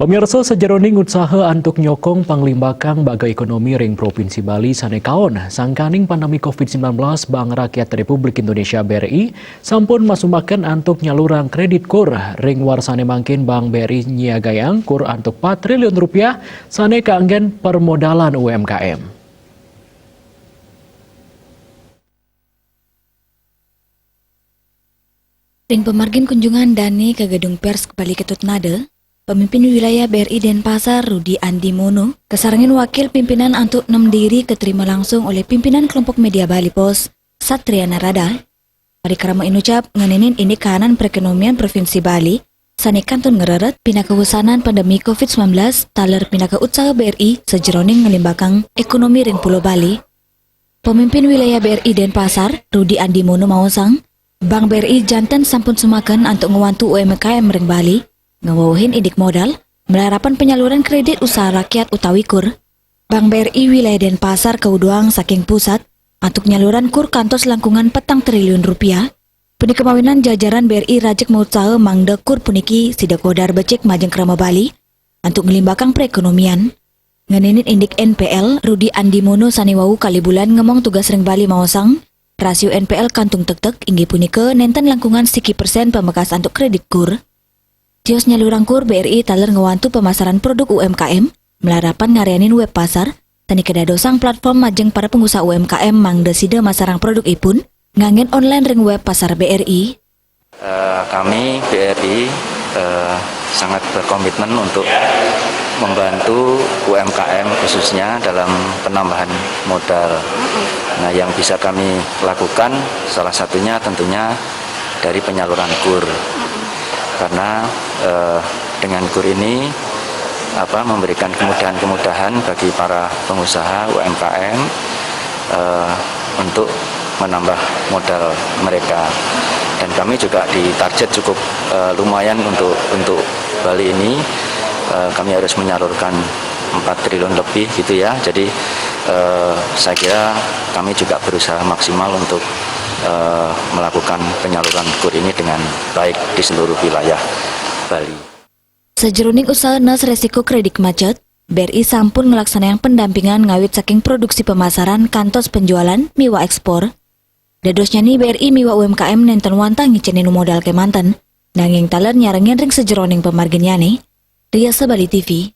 Pemirsa sejeroning usaha antuk nyokong panglimbakan bagai ekonomi ring Provinsi Bali sanekaon sangkaning pandemi COVID-19 Bank Rakyat Republik Indonesia BRI sampun masumaken antuk nyaluran kredit kur ring warsane mangkin Bank BRI nyiagayang kur antuk 4 triliun rupiah sane kaanggen permodalan UMKM. Ring pemargin kunjungan Dani ke Gedung Pers Bali Ketut Nade, Pemimpin Wilayah BRI Denpasar Rudi Andi Mono, kesarangin wakil pimpinan antuk 6 diri keterima langsung oleh pimpinan kelompok media Bali Pos, Satria Narada. Parikrama inucap ngenenin ini kahanan perekonomian Provinsi Bali, sani kantun ngereret pina kehusanan pandemi COVID-19 taler pina ke usaha BRI sejeroning ngelimbakang ekonomi ring Pulau Bali. Pemimpin Wilayah BRI Denpasar, Rudi Andi Mono mawasang, Bank BRI jantan sampun sumaken antuk ngewantu UMKM ring Bali, ngewuhin idik modal, melarapan penyaluran kredit usaha rakyat utawi kur. Bank BRI Wilayah Denpasar keuduang saking pusat, antuk nyaluran kur kantos langkungan 4 triliun rupiah. Puni kemawinan jajaran BRI rajek mausaha mangde kur puniki sidak kodar becek majeng krama Bali, antuk ngelimbakang perekonomian. Ngeninit indik NPL, Rudi Andi Mono saniwau kali bulan ngemong tugas ring Bali mawasang, rasio NPL kantung tek-tek inggi punike nenten langkungan siki persen pemekas antuk kredit kur. Tios nyalurang kur BRI taler ngewantu pemasaran produk UMKM, melarapan ngarianin web pasar, tani kedadosang platform majeng para pengusaha UMKM mangde sida masarang produk ipun, ngangen online ring web pasar BRI. Kami BRI sangat berkomitmen untuk membantu UMKM khususnya dalam penambahan modal. Nah, yang bisa kami lakukan salah satunya tentunya dari penyaluran kur. Karena dengan kur ini memberikan kemudahan-kemudahan bagi para pengusaha UMKM untuk menambah modal mereka. Dan kami juga ditarget cukup lumayan untuk Bali ini. Kami harus menyalurkan 4 triliun lebih gitu ya. Jadi saya kira kami juga berusaha maksimal untuk melakukan penyaluran kur ini dengan baik di seluruh wilayah Bali. Sejeroning usaha nas resiko kredit macet, BRI sampun ngelaksanaan pendampingan ngawit saking produksi pemasaran kantos penjualan miwa ekspor. Dadosnya nih BRI miwa UMKM nenten wantang ngicenin modal kemanten, nanging taler nyarengin ring sejeroning pemarginnya nih. Riasa Bali TV.